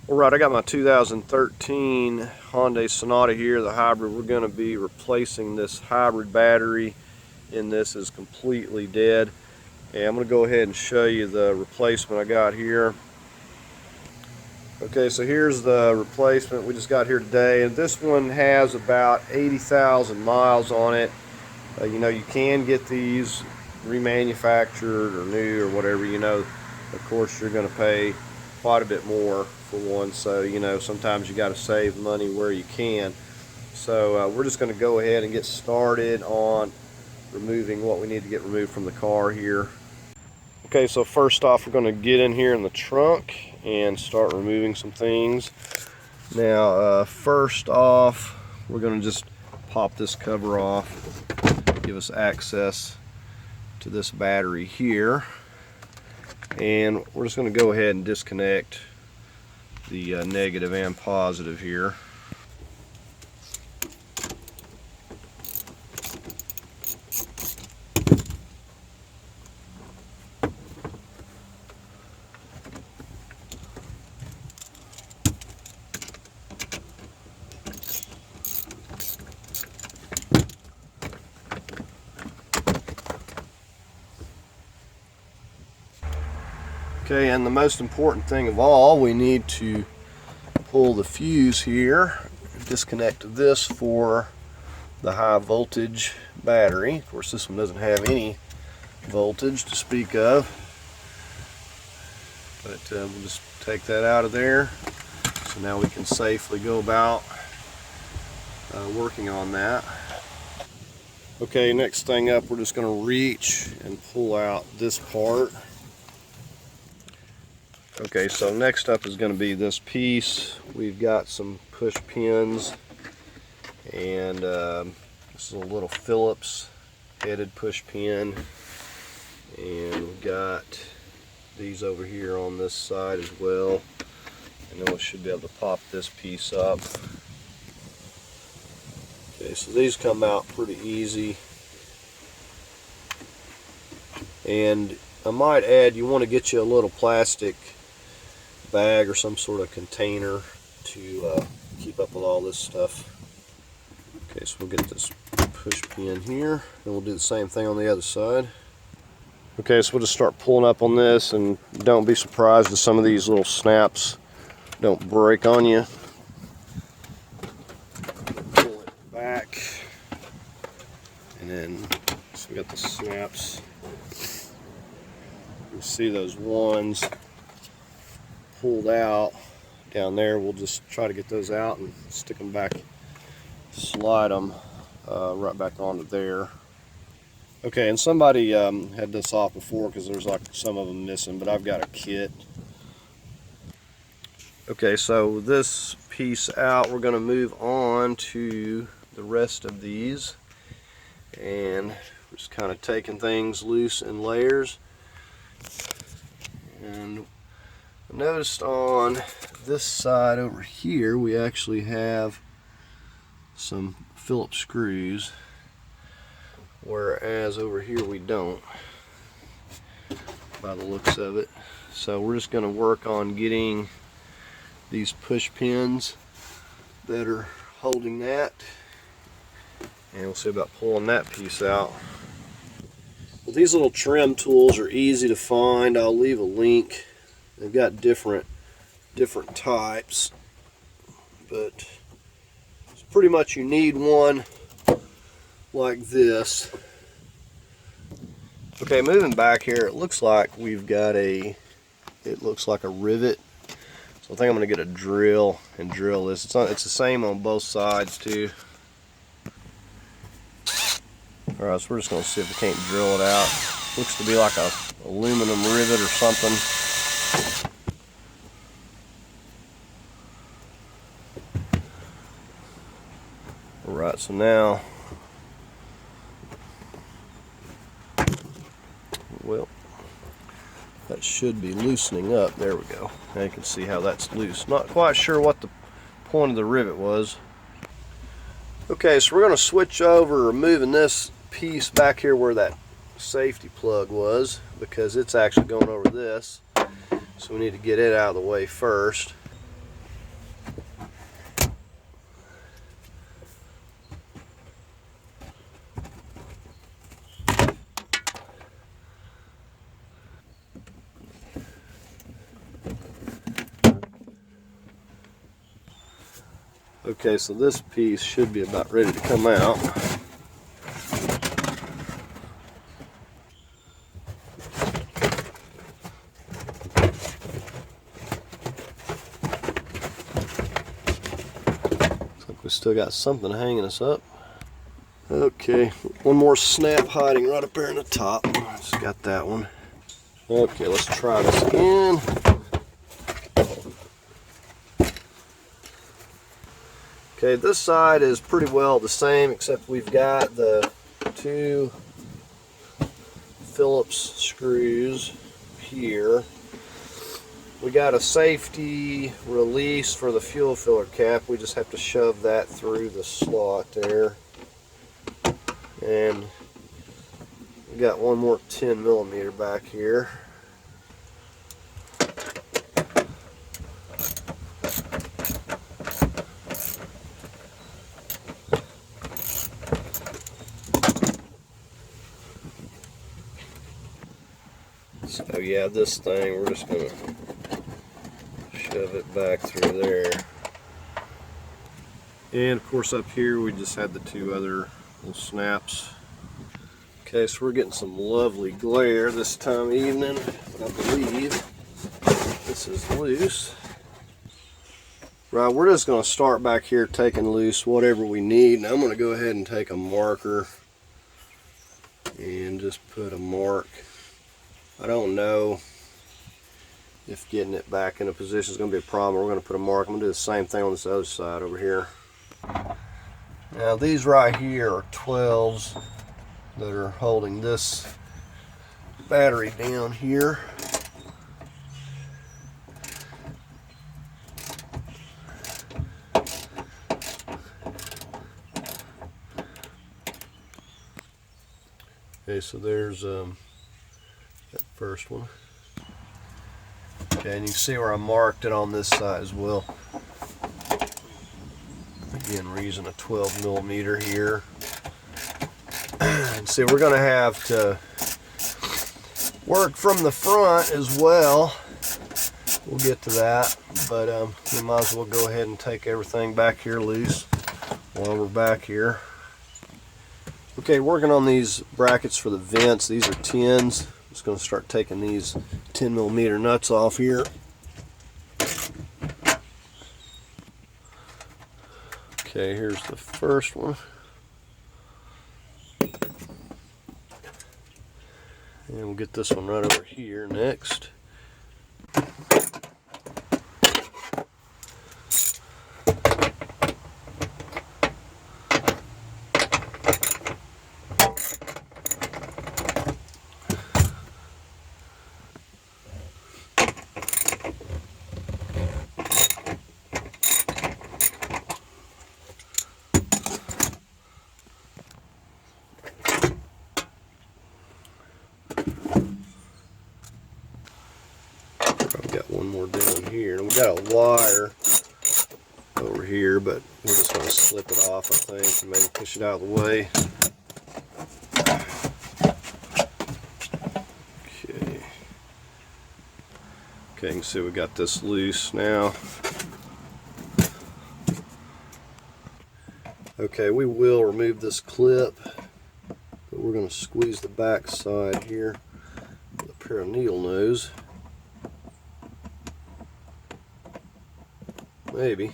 Alright, I got my 2013 Hyundai Sonata here, the hybrid. We're going to be replacing this hybrid battery, and this is completely dead. And I'm going to go ahead and show you the replacement I got here. Okay, so here's the replacement we just got here today, and this one has about 80,000 miles on it. You know, you can get these remanufactured or new or whatever, you know. Of course, you're going to pay quite a bit more for one, so you know, sometimes you got to save money where you can. So we're just going to go ahead and get started on removing what we need to get removed from the car here. Okay, so first off, we're going to get in here in the trunk and start removing some things. Now first off, we're going to just pop this cover off, give us access to this battery here, and we're just going to go ahead and disconnect the negative and positive here. Okay, and the most important thing of all, we need to pull the fuse here, disconnect this for the high voltage battery. Of course, this one doesn't have any voltage to speak of, but we'll just take that out of there. So now we can safely go about working on that. Okay, next thing up, we're just going to reach and pull out this part. Okay, so next up is going to be this piece. We've got some push pins, and this is a little Phillips headed push pin, and we've got these over here on this side as well, and then we should be able to pop this piece up. Okay, so these come out pretty easy, and I might add, you want to get you a little plastic bag or some sort of container to keep up with all this stuff. Okay, so we'll get this push pin here, and we'll do the same thing on the other side. Okay, so we'll just start pulling up on this, and don't be surprised if some of these little snaps don't break on you. Pull it back, and then so we got the snaps. You see those ones pulled out down there. We'll just try to get those out and stick them back, slide them right back onto there. Okay, and somebody had this off before because there's like some of them missing, but I've got a kit. Okay, so this piece out, we're going to move on to the rest of these, and we're just kind of taking things loose in layers. And I noticed on this side over here we actually have some Phillips screws, whereas over here we don't, by the looks of it. So we're just going to work on getting these push pins that are holding that, and we'll see about pulling that piece out. Well, these little trim tools are easy to find. I'll leave a link. They've got different types, but it's pretty much you need one like this. Okay, moving back here, it looks like we've got it looks like a rivet. So I think I'm going to get a drill and drill this. It's the same on both sides too. Alright, so we're just going to see if we can't drill it out. Looks to be like a aluminum rivet or something. Alright, so now, well, that should be loosening up. There we go. Now you can see how that's loose. Not quite sure what the point of the rivet was. Okay, so we're going to switch over, removing this piece back here where that safety plug was, because it's actually going over this. So we need to get it out of the way first. Okay, so this piece should be about ready to come out. Looks like we still got something hanging us up. Okay, one more snap hiding right up there in the top. Just got that one. Okay, let's try this again. Okay, this side is pretty well the same, except we've got the two Phillips screws here. We got a safety release for the fuel filler cap. We just have to shove that through the slot there. And we got one more 10mm back here. So yeah, this thing, we're just going to shove it back through there. And of course up here we just had the two other little snaps. Okay, so we're getting some lovely glare this time of evening, but I believe this is loose. Right, we're just going to start back here taking loose whatever we need. Now I'm going to go ahead and take a marker and just put a mark. I don't know if getting it back in a position is going to be a problem. We're going to put a mark. I'm going to do the same thing on this other side over here. Now these right here are 12s that are holding this battery down here. Okay, so there's that first one. Okay, and you can see where I marked it on this side as well. Again, we're using a 12mm here. And see, we're going to have to work from the front as well. We'll get to that, but we might as well go ahead and take everything back here loose while we're back here. Okay, working on these brackets for the vents. These are 10s. I'm just going to start taking these 10mm nuts off here. Okay, here's the first one. And we'll get this one right over here next. One more down here, and we got a wire over here, but we're just going to slip it off, I think, and maybe push it out of the way. Okay, you can see we got this loose now. Okay, we will remove this clip, but we're going to squeeze the back side here with a pair of needle nose. Maybe.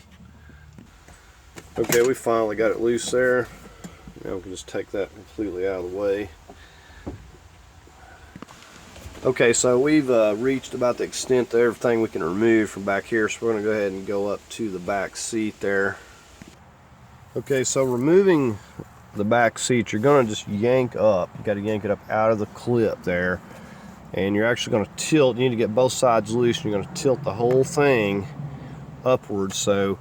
Okay, we finally got it loose there. Now we can just take that completely out of the way. Okay, so we've reached about the extent of everything we can remove from back here, so we're going to go ahead and go up to the back seat there. Okay, so removing the back seat, you're going to just yank up. You got to yank it up out of the clip there, and you're actually going to tilt. You need to get both sides loose, and you're going to tilt the whole thing upwards, so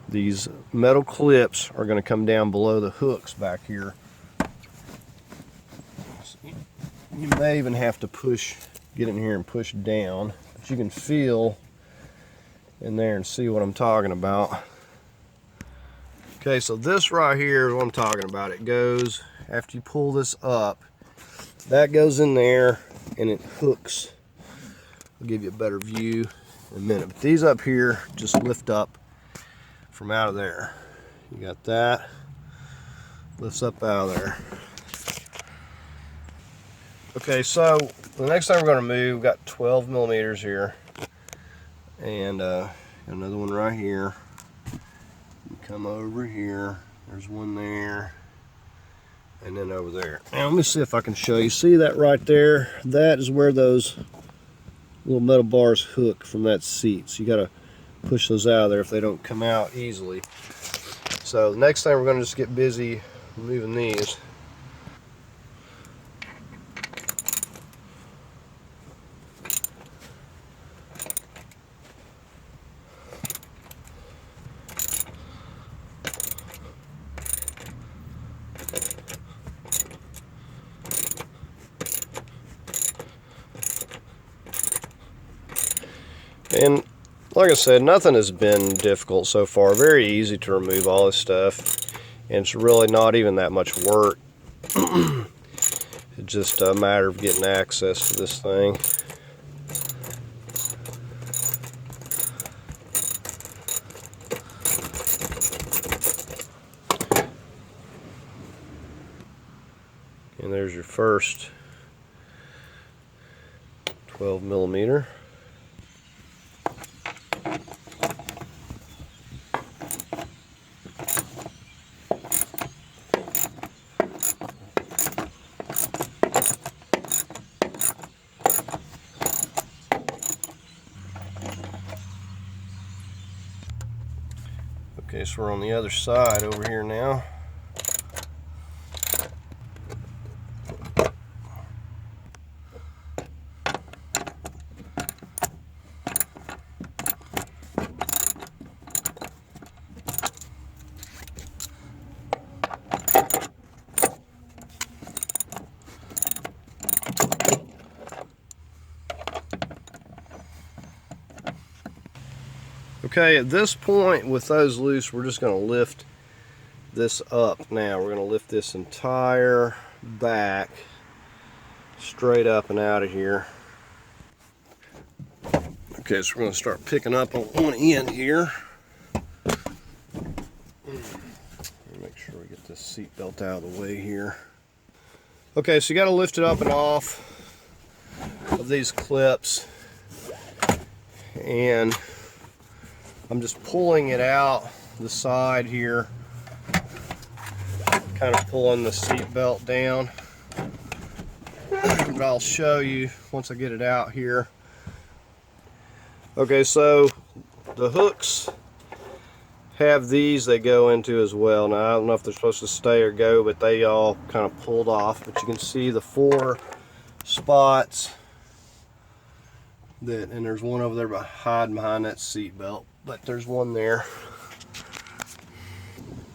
these metal clips are going to come down below the hooks back here. You may even have to get in here and push down, but you can feel in there and see what I'm talking about. Okay, so this right here is what I'm talking about. It goes, after you pull this up, that goes in there and it hooks. I'll give you a better view in a minute. But these up here just lift up from out of there. You got that. Lifts up out of there. Okay, so the next thing we're going to move, we've got 12 millimeters here. And another one right here. You come over here. There's one there. And then over there. Now let me see if I can show you. See that right there? That is where those little metal bars hook from that seat. So you got to push those out of there if they don't come out easily. So the next thing we're going to just get busy removing these. And like I said, nothing has been difficult so far. Very easy to remove all this stuff. And it's really not even that much work. It's just a matter of getting access to this thing. And there's your first 12 millimeter. Okay, so we're on the other side over here now. Okay, at this point with those loose, we're just going to lift this up now. We're going to lift this entire back straight up and out of here. Okay, so we're going to start picking up on one end here. Make sure we get this seat belt out of the way here. Okay, so you got to lift it up and off of these clips, and I'm just pulling it out the side here, kind of pulling the seat belt down. But I'll show you once I get it out here. Okay, so the hooks have these they go into as well. Now I don't know if they're supposed to stay or go, but they all kind of pulled off. But you can see the 4 spots that, and there's one over there behind that seat belt, but there's one there.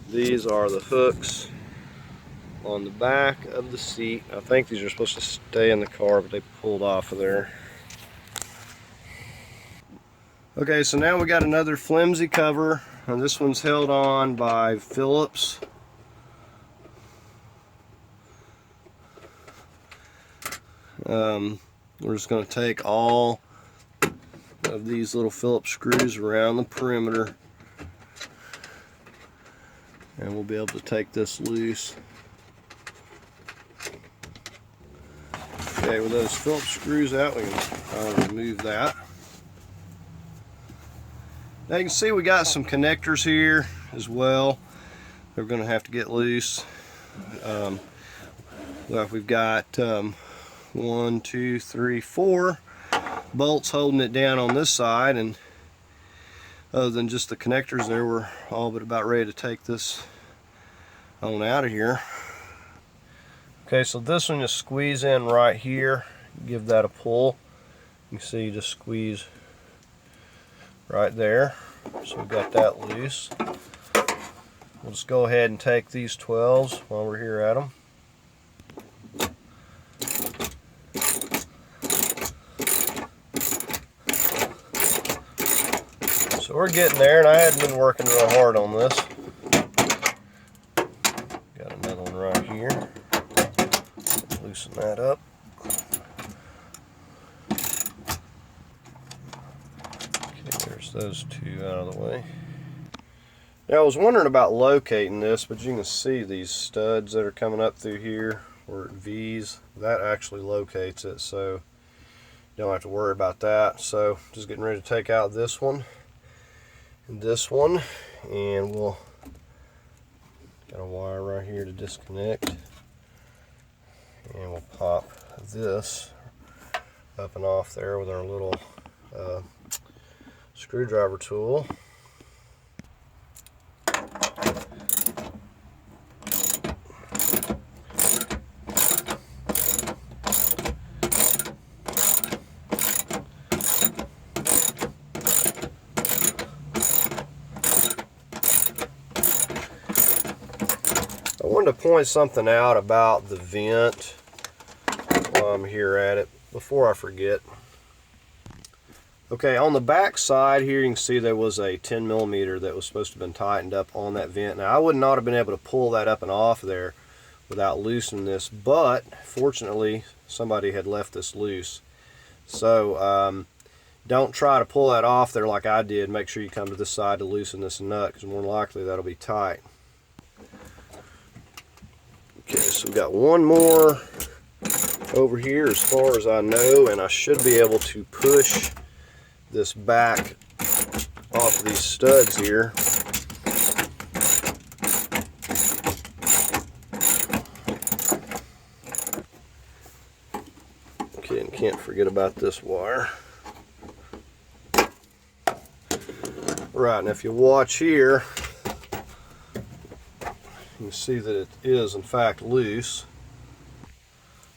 These are the hooks on the back of the seat. I think these are supposed to stay in the car, but they pulled off of there. Okay, so now we got another flimsy cover, and this one's held on by Phillips. We're just going to take all of these little Phillips screws around the perimeter, and we'll be able to take this loose. Okay, with those Phillips screws out, we can remove that. Now you can see we got some connectors here as well. They're going to have to get loose. We've got 1, 2, 3, 4 bolts holding it down on this side, and other than just the connectors there, we're all but about ready to take this on out of here. Okay, so this one just squeeze in right here, give that a pull. You can see you just squeeze right there. So we've got that loose. We'll just go ahead and take these 12s while we're here at them. So we're getting there, and I hadn't been working real hard on this. Got another one right here. Loosen that up. Okay, there's those 2 out of the way. Now, I was wondering about locating this, but you can see these studs that are coming up through here, or V's. That actually locates it, so you don't have to worry about that. So, just getting ready to take out this one and this one, and we'll got a wire right here to disconnect, and we'll pop this up and off there with our little screwdriver tool. I wanted to point something out about the vent while I'm here at it before I forget. Okay, on the back side here you can see there was a 10mm that was supposed to have been tightened up on that vent. Now I would not have been able to pull that up and off there without loosening this, but fortunately somebody had left this loose. So don't try to pull that off there like I did. Make sure you come to this side to loosen this nut, because more than likely that'll be tight. Okay, so we got one more over here as far as I know, and I should be able to push this back off of these studs here. Okay, and can't forget about this wire. Right, and if you watch here, you can see that it is in fact loose.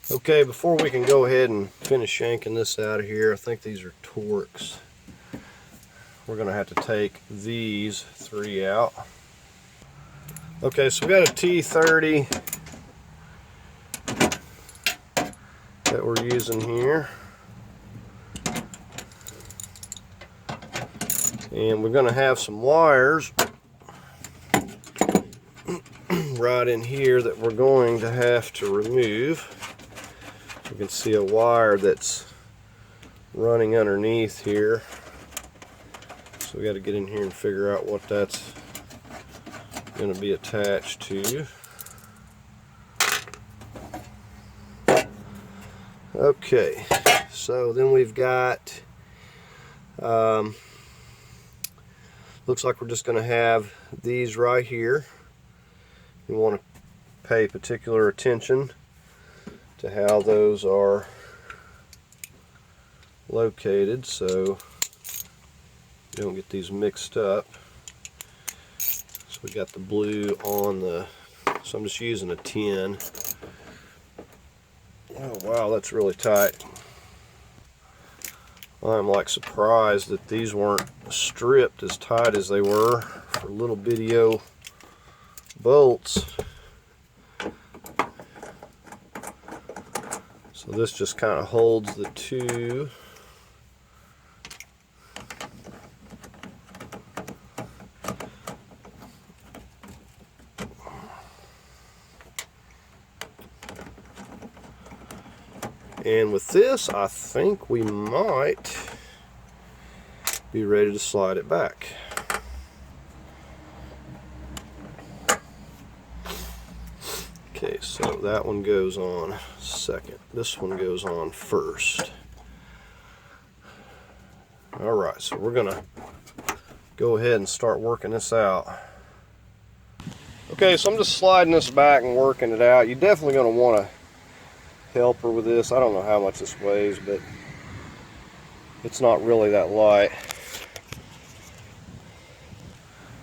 Okay, before we can go ahead and finish yanking this out of here, I think these are Torx. We're going to have to take these three out. Okay, so we got a T30 that we're using here. And we're going to have some wires right in here that we're going to have to remove. You can see a wire that's running underneath here. So we got to get in here and figure out what that's going to be attached to. Okay, so then we've got, looks like we're just going to have these right here. You want to pay particular attention to how those are located so you don't get these mixed up. So we got the blue on the, so I'm just using a 10. Oh wow, that's really tight. I'm like surprised that these weren't stripped as tight as they were for little bitty bolts. So this just kind of holds the two. And with this, I think we might be ready to slide it back. Okay, so that one goes on second. This one goes on first. Alright, so we're going to go ahead and start working this out. Okay, so I'm just sliding this back and working it out. You're definitely going to want a helper with this. I don't know how much this weighs, but it's not really that light.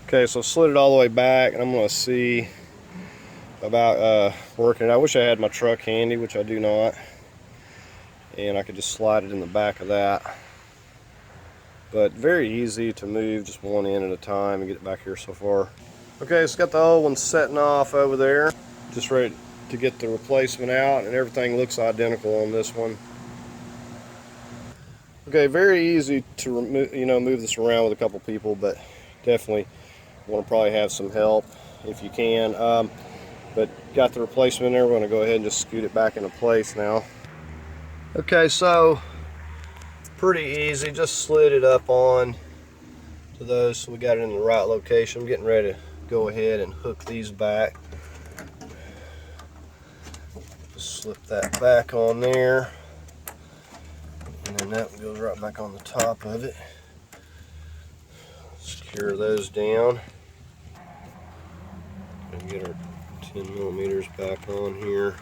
Okay, so I slid it all the way back, and I'm going to see about working it. I wish I had my truck handy, which I do not, and I could just slide it in the back of that. But very easy to move just one end at a time and get it back here so far. Okay, so got the old one setting off over there, just ready to get the replacement out, and everything looks identical on this one. Okay, very easy to remove, move this around with a couple people, but definitely want to probably have some help if you can. But got the replacement there. We're going to go ahead and just scoot it back into place now. Okay, so pretty easy. Just slid it up on to those so we got it in the right location. I'm getting ready to go ahead and hook these back. Just slip that back on there, and then that goes right back on the top of it. Secure those down and get our 10 millimeters back on here.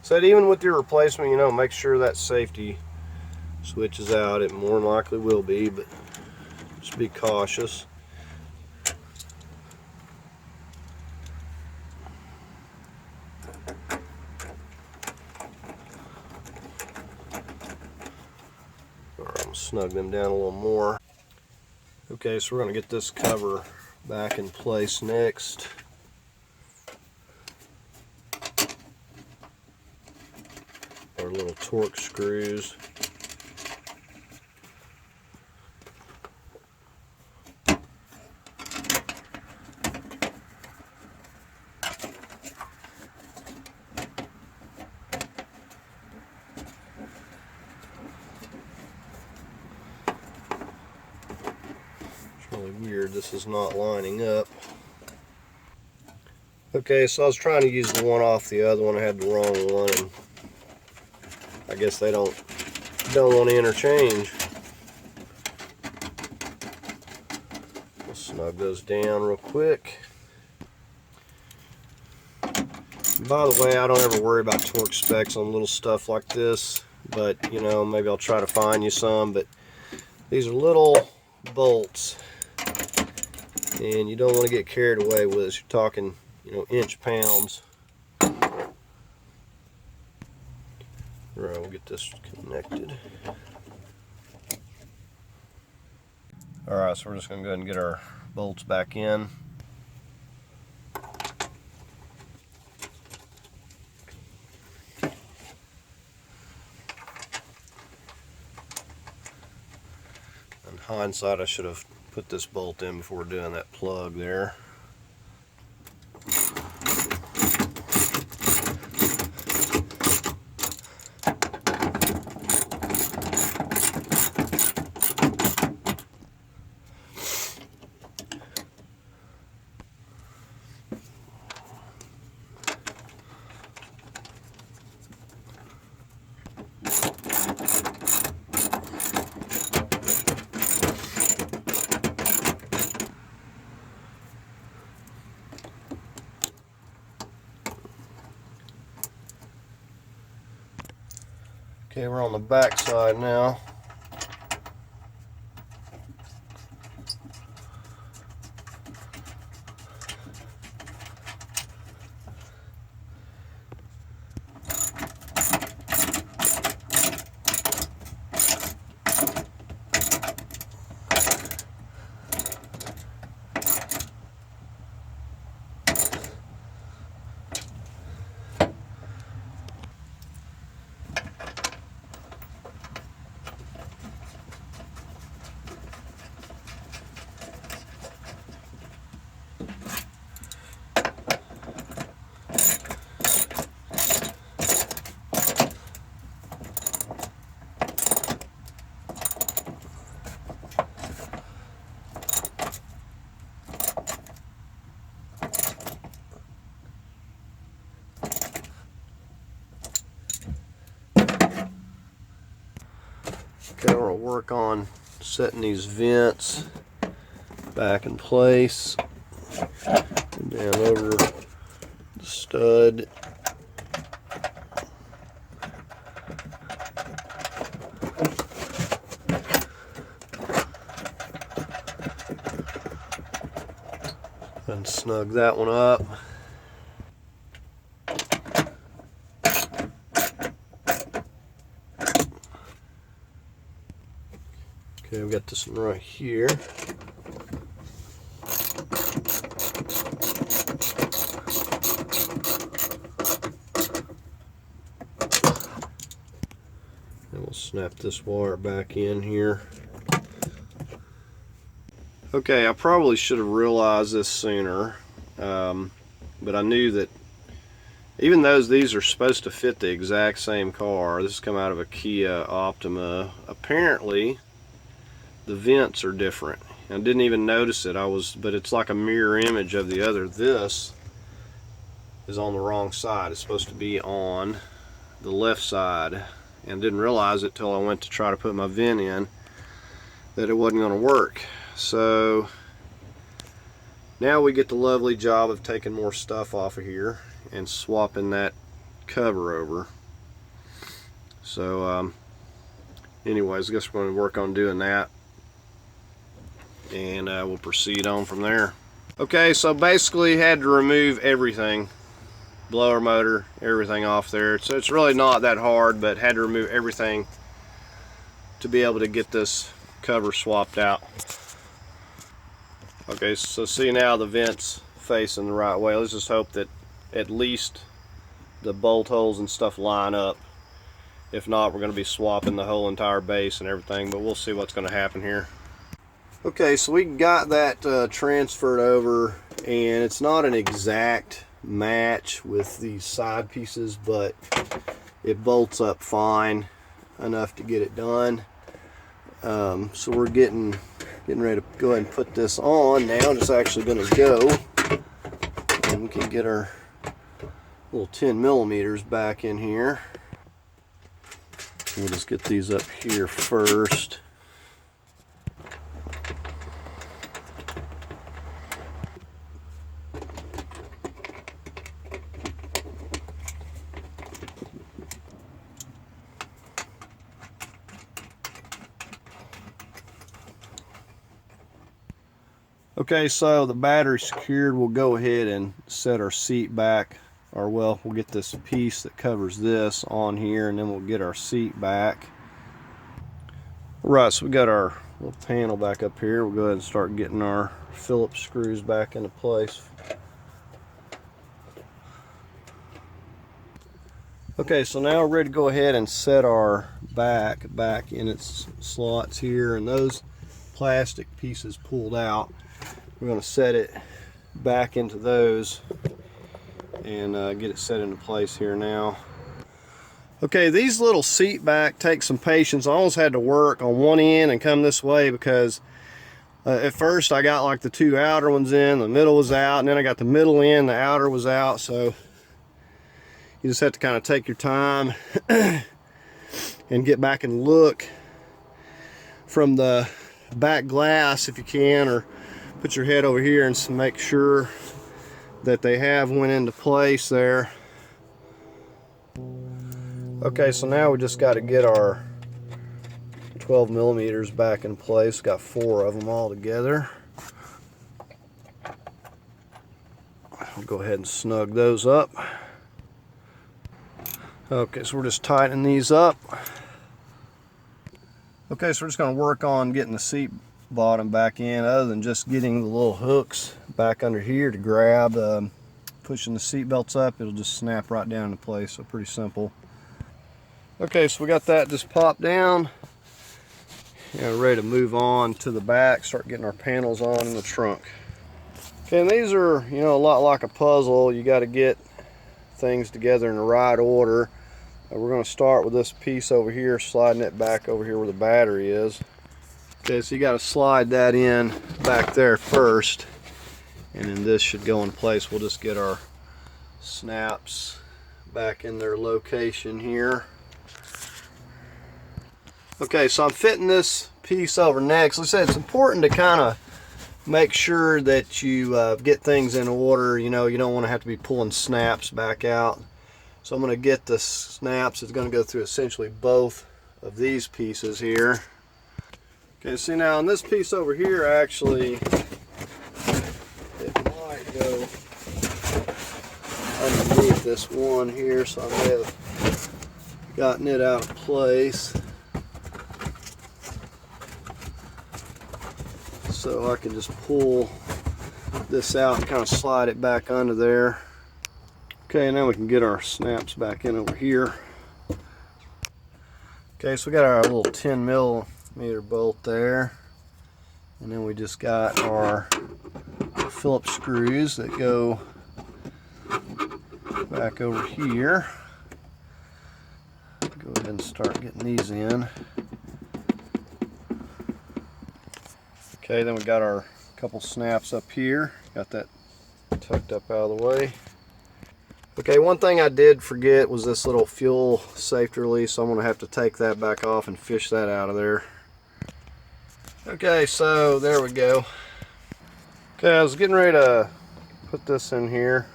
So that even with your replacement, you know, make sure that safety switch is out. It more than likely will be, but just be cautious. All right, I'm gonna snug them down a little more. Okay, so we're gonna get this cover back in place next. Our little torque screws. Really weird, this is not lining up. Okay, so I was trying to use the one off the other one. I had the wrong one, and I guess they don't want to interchange. We'll snug those down real quick. By the way, I don't ever worry about torque specs on little stuff like this, but you know, maybe I'll try to find you some. But these are little bolts, and you don't want to get carried away with this. You're talking, you know, inch pounds. Alright, we'll get this connected. Alright, so we're just going to go ahead and get our bolts back in. In hindsight, I should have put this bolt in before doing that plug there. Okay, we're on the back side now. Okay, we're going to work on setting these vents back in place. Down over the stud. And snug that one up. Okay, we got this one right here. And we'll snap this wire back in here. Okay, I probably should have realized this sooner, but I knew that even though these are supposed to fit the exact same car, this has come out of a Kia Optima, apparently the vents are different. I didn't even notice it. But it's like a mirror image of the other. This is on the wrong side. It's supposed to be on the left side, and didn't realize it till I went to try to put my vent in that it wasn't going to work. So now we get the lovely job of taking more stuff off of here and swapping that cover over. So anyways, I guess we're going to work on doing that, and we'll proceed on from there. Okay, so basically had to remove everything, blower motor, everything off there. So it's really not that hard, but had to remove everything to be able to get this cover swapped out. Okay, so see now the vents facing the right way. Let's just hope that at least the bolt holes and stuff line up. If not, we're going to be swapping the whole entire base and everything, but we'll see what's going to happen here. Okay, so we got that transferred over, and it's not an exact match with these side pieces, but it bolts up fine enough to get it done. So we're getting ready to go ahead and put this on now. It's actually going to go, and we can get our little 10 millimeters back in here. We'll just get these up here first. Okay, so the battery's secured. We'll go ahead and set our seat back, or well, we'll get this piece that covers this on here, and then we'll get our seat back. Right, so we got our little panel back up here. We'll go ahead and start getting our Phillips screws back into place. Okay, so now we're ready to go ahead and set our back in its slots here, and those plastic pieces pulled out. We're going to set it back into those and get it set into place here now. Okay, these little seat back take some patience. I almost had to work on one end and come this way because at first I got like the two outer ones in, the middle was out, and then I got the middle in, the outer was out. So you just have to kind of take your time and get back and look from the back glass if you can, or put your head over here and make sure that they have went into place there. Okay, so now we just got to get our 12 millimeters back in place. Got 4 of them all together. I'll go ahead and snug those up. Okay, so we're just tightening these up. Okay, so we're just going to work on getting the seat bottom back in, other than just getting the little hooks back under here to grab. Pushing the seat belts up, it'll just snap right down into place, so pretty simple. Okay, so we got that just popped down, and we're ready to move on to the back, start getting our panels on in the trunk. Okay, and these are, you know, a lot like a puzzle. You got to get things together in the right order. We're going to start with this piece over here, sliding it back over here where the battery is. Okay, so you got to slide that in back there first, and then this should go in place. We'll just get our snaps back in their location here. Okay, so I'm fitting this piece over next. Like I said, it's important to kind of make sure that you get things in order. You know, you don't want to have to be pulling snaps back out. So I'm going to get the snaps. It's going to go through essentially both of these pieces here. Okay, see now on this piece over here, actually, it might go underneath this one here, so I may have gotten it out of place. So I can just pull this out and kind of slide it back under there. Okay, now we can get our snaps back in over here. Okay, so we got our little 10 millimeter bolt there, and then we just got our Phillips screws that go back over here. Go ahead and start getting these in. Okay, then we got our couple snaps up here. Got that tucked up out of the way. Okay, one thing I did forget was this little fuel safety release, so I'm gonna have to take that back off and fish that out of there. Okay, so there we go. Okay, I was getting ready to put this in here.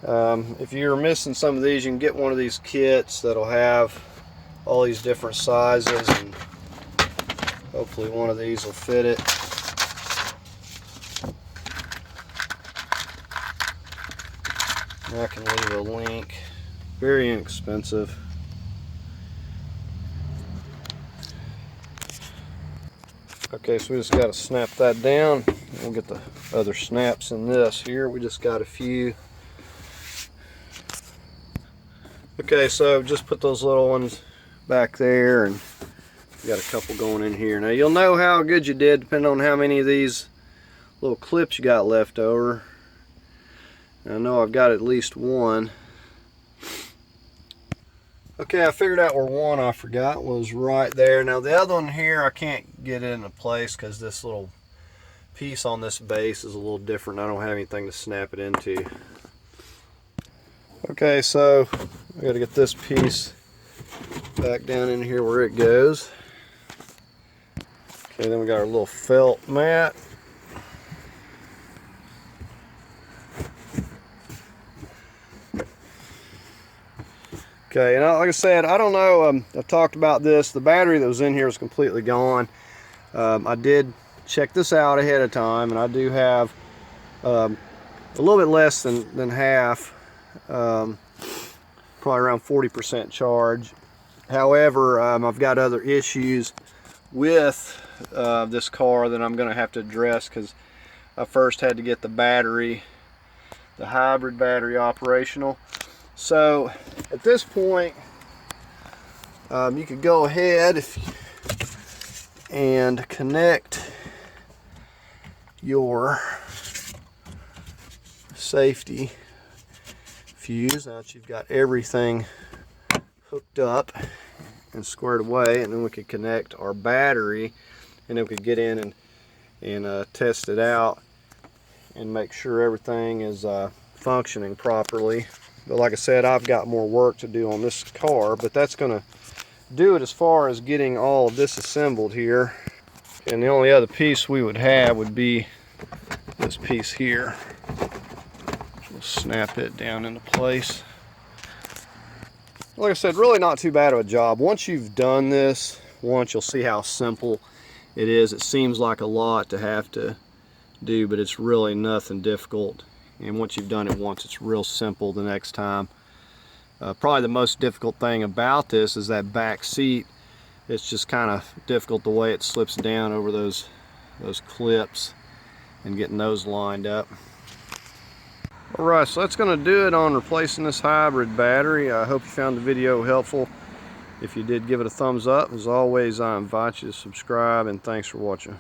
If you're missing some of these, you can get one of these kits that'll have all these different sizes, and hopefully one of these will fit it. I can leave a link. Very inexpensive. Okay, so we just got to snap that down. We'll get the other snaps in this here. We just got a few. Okay, so just put those little ones back there, and we got a couple going in here. Now you'll know how good you did depending on how many of these little clips you got left over. I know I've got at least one. Okay, I figured out where one I forgot was right there. Now the other one here, I can't get it into place because this little piece on this base is a little different. I don't have anything to snap it into. Okay, so I got to get this piece back down in here where it goes. Okay, then we got our little felt mat. Okay, and like I said, I don't know, I've talked about this. The battery that was in here is completely gone. I did check this out ahead of time, and I do have a little bit less than half, probably around 40% charge. However, I've got other issues with this car that I'm going to have to address, because I first had to get the battery, the hybrid battery, operational. So at this point, you could go ahead and connect your safety fuse. Now that you've got everything hooked up and squared away, and then we could connect our battery, and then we could get in and test it out and make sure everything is functioning properly. But like I said, I've got more work to do on this car, but that's going to do it as far as getting all of this assembled here. And the only other piece we would have would be this piece here. We'll snap it down into place. Like I said, really not too bad of a job. Once you've done this once, you'll see how simple it is. It seems like a lot to have to do, but it's really nothing difficult. And once you've done it once, it's real simple the next time. Probably the most difficult thing about this is that back seat. It's just kind of difficult the way it slips down over those clips and getting those lined up. Alright, so that's going to do it on replacing this hybrid battery. I hope you found the video helpful. If you did, give it a thumbs up. As always, I invite you to subscribe, and thanks for watching.